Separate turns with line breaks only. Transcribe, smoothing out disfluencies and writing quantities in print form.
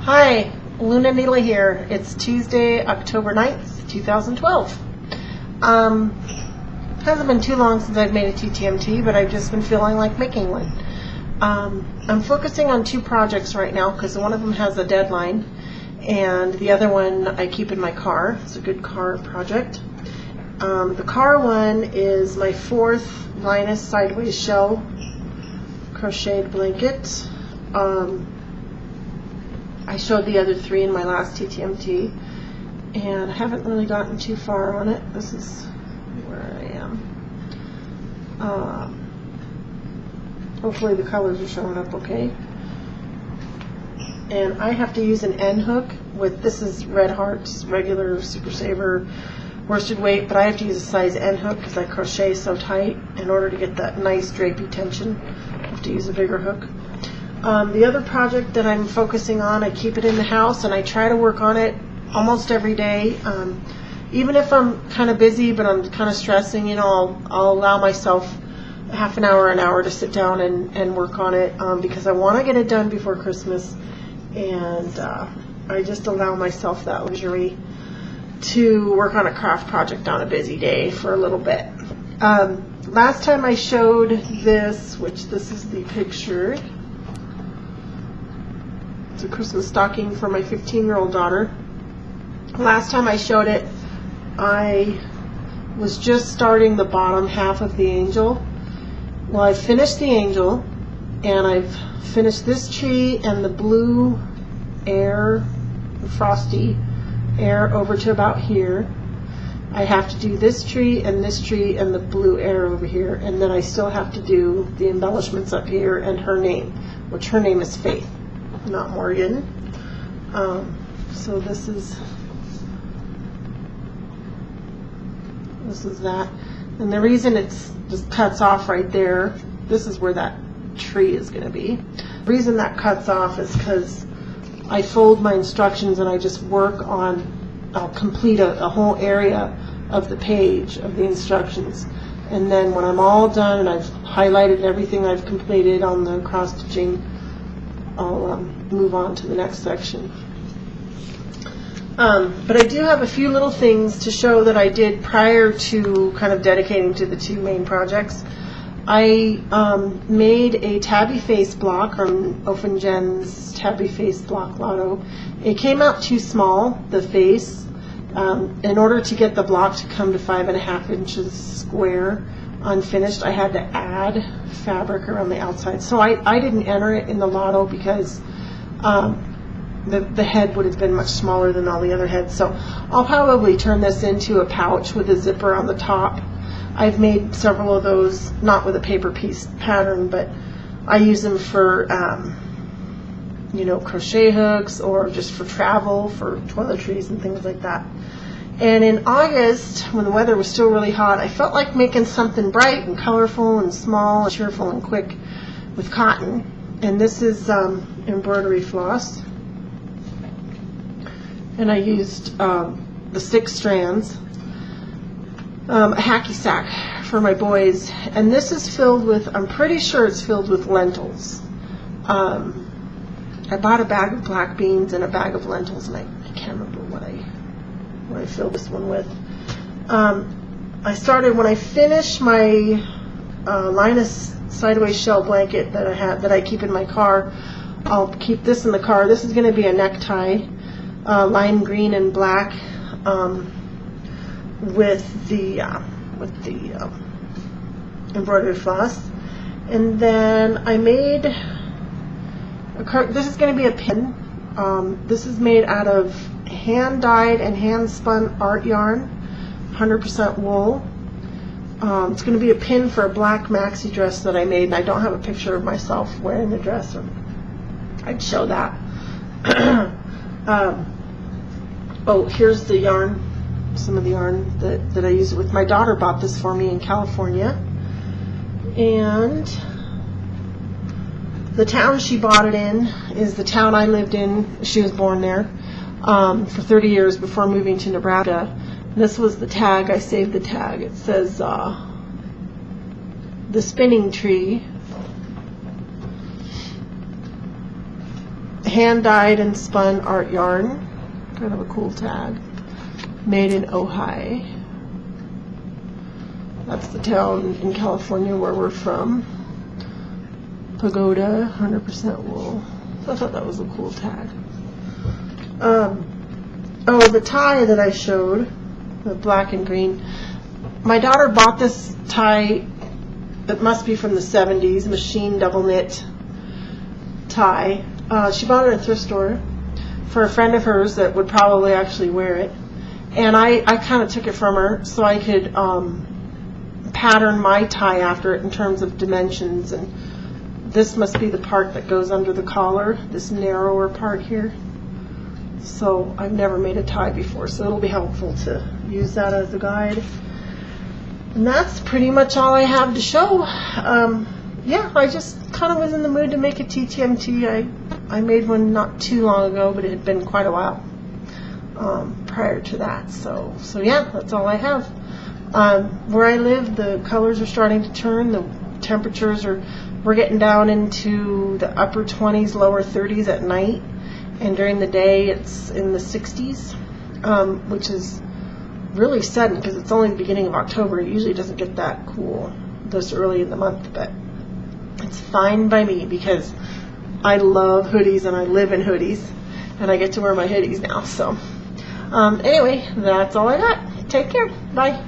Hi, Luna Needle here. It's Tuesday, October 9th, 2012. Hasn't been too long since I've made a TTMT, but I've just been feeling like making one. I'm focusing on two projects right now because one of them has a deadline and the other one I keep in my car. It's a good car project. The car one is my fourth Linus sideways shell crocheted blanket. I showed the other three in my last TTMT, and I haven't really gotten too far on it. This is where I am. Hopefully the colors are showing up okay. And I have to use an end hook with, this is Red Heart's regular Super Saver worsted weight, but I have to use a size end hook because I crochet so tight. In order to get that nice drapey tension, I have to use a bigger hook. The other project that I'm focusing on, I keep it in the house and I try to work on it almost every day. Even if I'm kind of busy but I'm kind of stressing, you know, I'll allow myself half an hour to sit down and work on it because I want to get it done before Christmas, and I just allow myself that luxury to work on a craft project on a busy day for a little bit. Last time I showed this, which this is the picture. It's a Christmas stocking for my 15-year-old daughter. Last time I showed it, I was just starting the bottom half of the angel. Well, I finished the angel, and I've finished this tree and the blue air, the frosty air over to about here. I have to do this tree and the blue air over here, and then I still have to do the embellishments up here and her name, which her name is Faith, not Morgan. So this is that, and the reason it's just cuts off right there, this is where that tree is going to be. The reason that cuts off is because I fold my instructions and I just work on, I'll complete a whole area of the page of the instructions, and then when I'm all done and I've highlighted everything I've completed on the cross stitching, I'll move on to the next section. But I do have a few little things to show that I did prior to kind of dedicating to the two main projects. I made a tabby face block on Jen's tabby face block lotto. It came out too small, the face. In order to get the block to come to 5.5 inches square unfinished, I had to add fabric around the outside. So I didn't enter it in the lotto because the head would have been much smaller than all the other heads. So I'll probably turn this into a pouch with a zipper on the top. I've made several of those, not with a paper piece pattern, but I use them for you know, crochet hooks or just for travel, for toiletries and things like that. And in August, when the weather was still really hot, I felt like making something bright and colorful and small and cheerful and quick with cotton. And this is embroidery floss. And I used the 6 strands, a hacky sack for my boys. And this is filled with, I'm pretty sure it's filled with lentils. I bought a bag of black beans and a bag of lentils, and I can't remember what I filled this one with. I started, when I finished my Linus sideways shell blanket that I keep in my car, I'll keep this in the car. This is going to be a necktie, lime green and black, with the embroidery floss. And then I made this is going to be a pin. This is made out of hand-dyed and hand-spun art yarn, 100% wool. It's going to be a pin for a black maxi dress that I made, and I don't have a picture of myself wearing the dress, or I'd show that. Oh, here's the yarn, some of the yarn that I use with. My daughter bought this for me in California, and the town she bought it in is the town I lived in. She was born there for 30 years before moving to Nebraska. This was the tag. I saved the tag. It says the spinning tree hand dyed and spun art yarn. Kind of a cool tag. Made in Ojai. That's the town in California where we're from. Pagoda, 100% wool. So I thought that was a cool tag. Oh, the tie that I showed, the black and green. My daughter bought this tie. It must be from the 70s, machine double knit tie. She bought it at a thrift store for a friend of hers that would probably actually wear it. And I kind of took it from her so I could pattern my tie after it in terms of dimensions. And this must be the part that goes under the collar, this narrower part here. So I've never made a tie before, so it'll be helpful to use that as a guide. And that's pretty much all I have to show. Yeah, I just kind of was in the mood to make a TTMT. I made one not too long ago, but it had been quite a while prior to that. So yeah, that's all I have. Where I live, the colors are starting to turn. The temperatures we're getting down into the upper 20s, lower 30s at night. And during the day, it's in the 60s, which is really sudden because it's only the beginning of October. It usually doesn't get that cool this early in the month, but it's fine by me because I love hoodies and I live in hoodies, and I get to wear my hoodies now. So anyway, that's all I got. Take care. Bye.